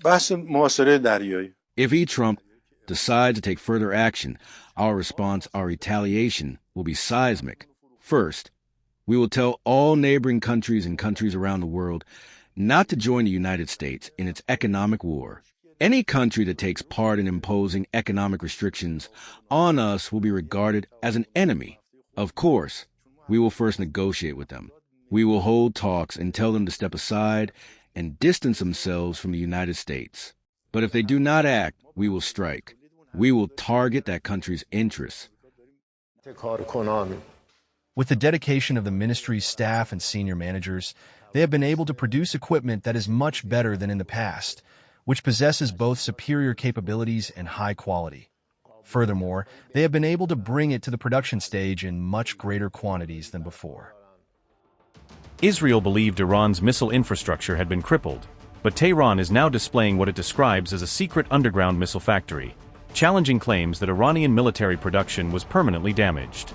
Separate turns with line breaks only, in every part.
بحث محاصره دریایی.
If Trump decides to take further action, our response, our retaliation, will be seismic. First, we will tell all neighboring countries and countries around the world not to join the United States in its economic war. Any country that takes part in imposing economic restrictions on us will be regarded as an enemy. Of course, we will first negotiate with them. We will hold talks and tell them to step aside and distance themselves from the United States. But if they do not act, we will strike. We will target that country's interests.
With the dedication of the ministry's staff and senior managers, they have been able to produce equipment that is much better than in the past, which possesses both superior capabilities and high quality. Furthermore, they have been able to bring it to the production stage in much greater quantities than before.
Israel believed Iran's missile infrastructure had been crippled, but Tehran is now displaying what it describes as a secret underground missile factory, challenging claims that Iranian military production was permanently damaged.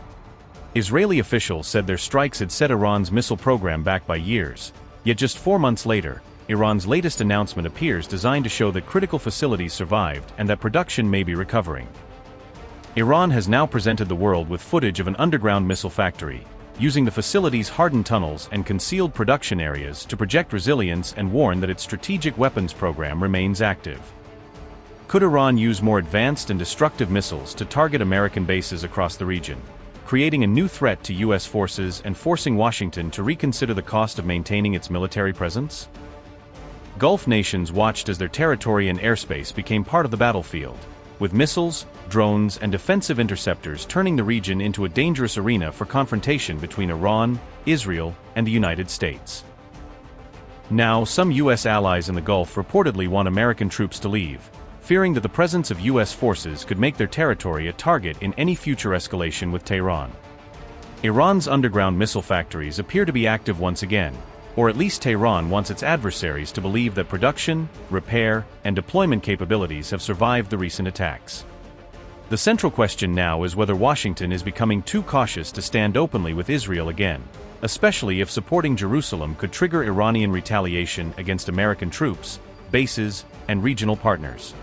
Israeli officials said their strikes had set Iran's missile program back by years, yet just 4 months later, Iran's latest announcement appears designed to show that critical facilities survived and that production may be recovering. Iran has now presented the world with footage of an underground missile factory, using the facility's hardened tunnels and concealed production areas to project resilience and warn that its strategic weapons program remains active. Could Iran use more advanced and destructive missiles to target American bases across the region, creating a new threat to U.S. forces and forcing Washington to reconsider the cost of maintaining its military presence? Gulf nations watched as their territory and airspace became part of the battlefield, with missiles, drones, and defensive interceptors turning the region into a dangerous arena for confrontation between Iran, Israel, and the United States. Now, some U.S. allies in the Gulf reportedly want American troops to leave, fearing that the presence of U.S. forces could make their territory a target in any future escalation with Tehran. Iran's underground missile factories appear to be active once again, or at least Tehran wants its adversaries to believe that production, repair, and deployment capabilities have survived the recent attacks. The central question now is whether Washington is becoming too cautious to stand openly with Israel again, especially if supporting Jerusalem could trigger Iranian retaliation against American troops, bases, and regional partners.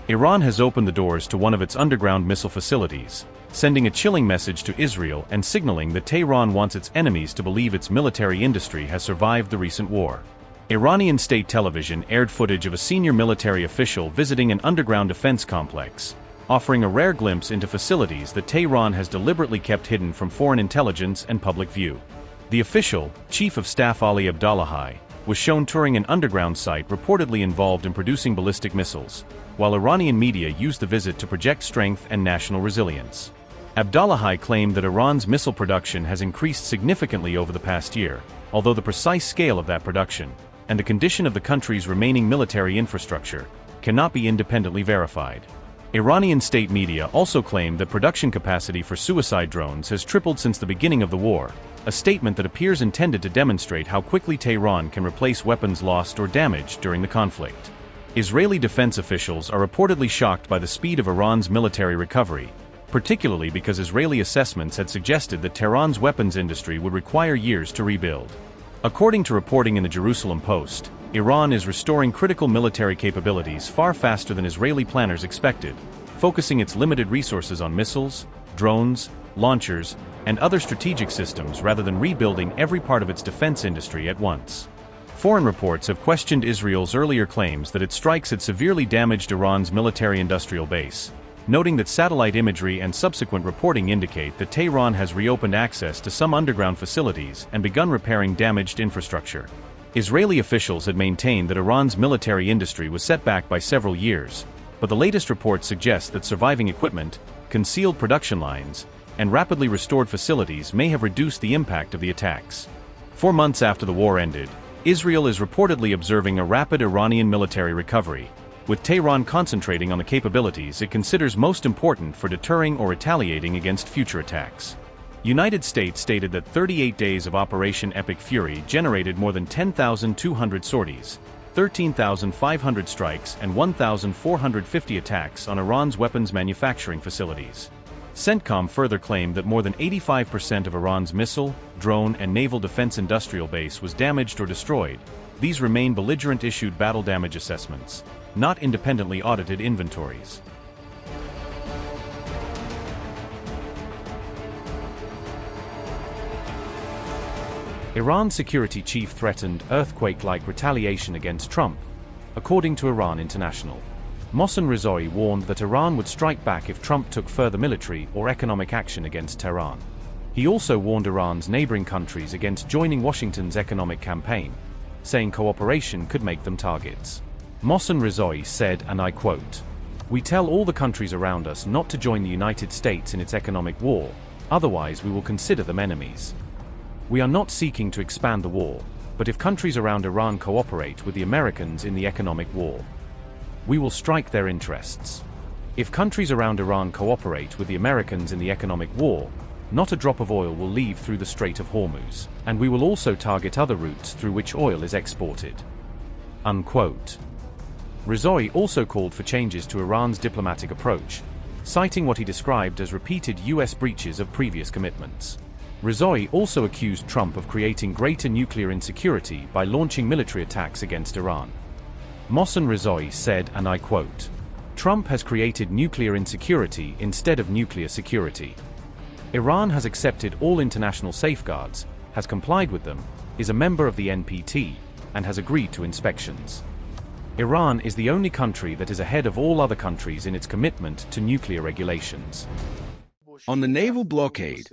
Iran has opened the doors to one of its underground missile facilities, sending a chilling message to Israel and signaling that Tehran wants its enemies to believe its military industry has survived the recent war. Iranian state television aired footage of a senior military official visiting an underground defense complex, offering a rare glimpse into facilities that Tehran has deliberately kept hidden from foreign intelligence and public view. The official, Chief of Staff Ali Abdullahi, was shown touring an underground site reportedly involved in producing ballistic missiles, while Iranian media used the visit to project strength and national resilience. Abdullahi claimed that Iran's missile production has increased significantly over the past year, although the precise scale of that production, and the condition of the country's remaining military infrastructure, cannot be independently verified. Iranian state media also claimed that production capacity for suicide drones has tripled since the beginning of the war, a statement that appears intended to demonstrate how quickly Tehran can replace weapons lost or damaged during the conflict. Israeli defense officials are reportedly shocked by the speed of Iran's military recovery, particularly because Israeli assessments had suggested that Tehran's weapons industry would require years to rebuild. According to reporting in the Jerusalem Post, Iran is restoring critical military capabilities far faster than Israeli planners expected, focusing its limited resources on missiles, drones, launchers, and other strategic systems rather than rebuilding every part of its defense industry at once. Foreign reports have questioned Israel's earlier claims that its strikes had severely damaged Iran's military-industrial base, noting that satellite imagery and subsequent reporting indicate that Tehran has reopened access to some underground facilities and begun repairing damaged infrastructure. Israeli officials had maintained that Iran's military industry was set back by several years, but the latest reports suggest that surviving equipment, concealed production lines, and rapidly restored facilities may have reduced the impact of the attacks. 4 months after the war ended, Israel is reportedly observing a rapid Iranian military recovery, with Tehran concentrating on the capabilities it considers most important for deterring or retaliating against future attacks. United States stated that 38 days of Operation Epic Fury generated more than 10,200 sorties, 13,500 strikes and 1,450 attacks on Iran's weapons manufacturing facilities. CENTCOM further claimed that more than 85% of Iran's missile, drone, and naval defense industrial base was damaged or destroyed, These remain belligerent-issued battle damage assessments, not independently audited inventories. Iran's security chief threatened earthquake-like retaliation against Trump, according to Iran International. Mohsen Rizoi warned that Iran would strike back if Trump took further military or economic action against Tehran. He also warned Iran's neighboring countries against joining Washington's economic campaign, saying cooperation could make them targets. Mohsen Rizoi said, and I quote, "We tell all the countries around us not to join the United States in its economic war, otherwise we will consider them enemies. We are not seeking to expand the war, but if countries around Iran cooperate with the Americans in the economic war, we will strike their interests. If countries around Iran cooperate with the Americans in the economic war, not a drop of oil will leave through the Strait of Hormuz, and we will also target other routes through which oil is exported." Unquote. Rizoi also called for changes to Iran's diplomatic approach, citing what he described as repeated U.S. breaches of previous commitments. Rizoi also accused Trump of creating greater nuclear insecurity by launching military attacks against Iran. Mohsen Rizoi said, and I quote, "Trump has created nuclear insecurity instead of nuclear security. Iran has accepted all international safeguards, has complied with them, is a member of the NPT, and has agreed to inspections. Iran is the only country that is ahead of all other countries in its commitment to nuclear regulations."
On the naval blockade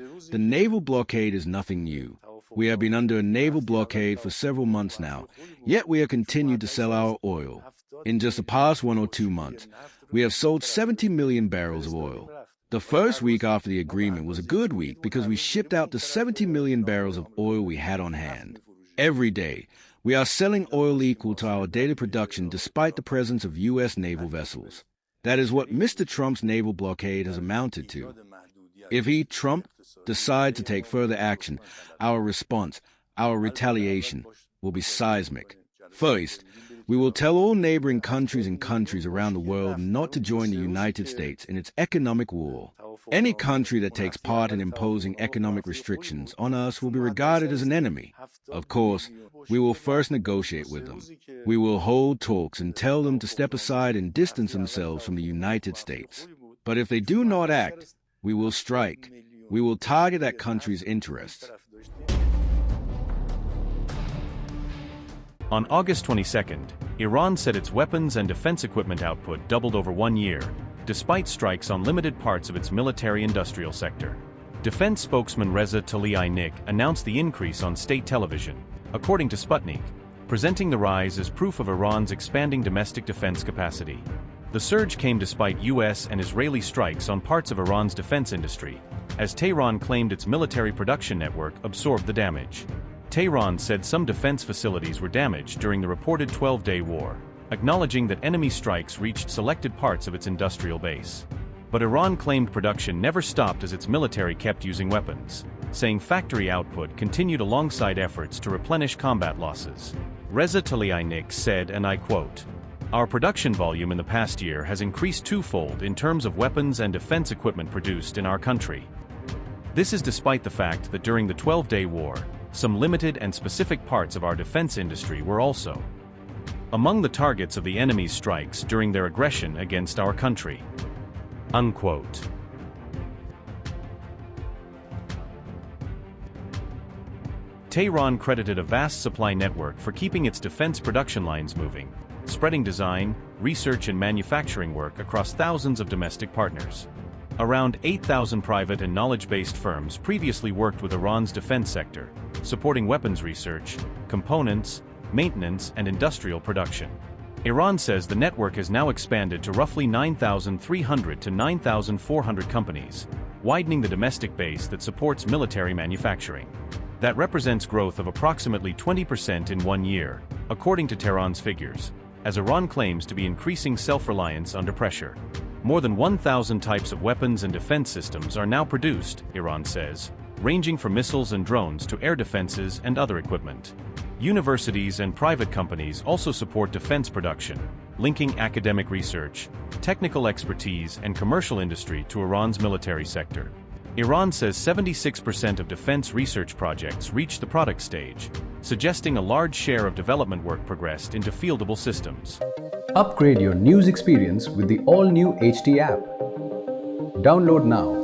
is nothing new. We have been under a naval blockade for several months now, yet we have continued to sell our oil. In just the past 1 or 2 months, we have sold 70 million barrels of oil. The first week after the agreement was a good week because we shipped out the 70 million barrels of oil we had on hand. Every day, we are selling oil equal to our daily production despite the presence of U.S. naval vessels. That is what Mr. Trump's naval blockade has amounted to. If he, Trump, decides to take further action, our response, our retaliation, will be seismic. First, we will tell all neighboring countries and countries around the world not to join the United States in its economic war. Any country that takes part in imposing economic restrictions on us will be regarded as an enemy. Of course, we will first negotiate with them. We will hold talks and tell them to step aside and distance themselves from the United States. But if they do not act, we will strike. We will target that country's interests.
On August 22nd, Iran said its weapons and defense equipment output doubled over 1 year, despite strikes on limited parts of its military-industrial sector. Defense spokesman Reza Tlaib announced the increase on state television, according to Sputnik, presenting the rise as proof of Iran's expanding domestic defense capacity. The surge came despite U.S. and Israeli strikes on parts of Iran's defense industry, as Tehran claimed its military production network absorbed the damage. Tehran said some defense facilities were damaged during the reported 12-day war, acknowledging that enemy strikes reached selected parts of its industrial base. But Iran claimed production never stopped as its military kept using weapons, saying factory output continued alongside efforts to replenish combat losses. Reza Tlaib said, and I quote, "Our production volume in the past year has increased twofold in terms of weapons and defense equipment produced in our country. This is despite the fact that during the 12-day war, some limited and specific parts of our defense industry were also among the targets of the enemy's strikes during their aggression against our country." Unquote. Tehran credited a vast supply network for keeping its defense production lines moving, spreading design, research and manufacturing work across thousands of domestic partners. Around 8,000 private and knowledge-based firms previously worked with Iran's defense sector, supporting weapons research, components, maintenance and industrial production. Iran says the network has now expanded to roughly 9,300 to 9,400 companies, widening the domestic base that supports military manufacturing. That represents growth of approximately 20% in 1 year, according to Tehran's figures, as Iran claims to be increasing self-reliance under pressure. More than 1,000 types of weapons and defense systems are now produced, Iran says, ranging from missiles and drones to air defenses and other equipment. Universities and private companies also support defense production, linking academic research, technical expertise and commercial industry to Iran's military sector. Iran says 76% of defense research projects reached the product stage, suggesting a large share of development work progressed into fieldable systems.
Upgrade your news experience with the all-new HT app. Download now.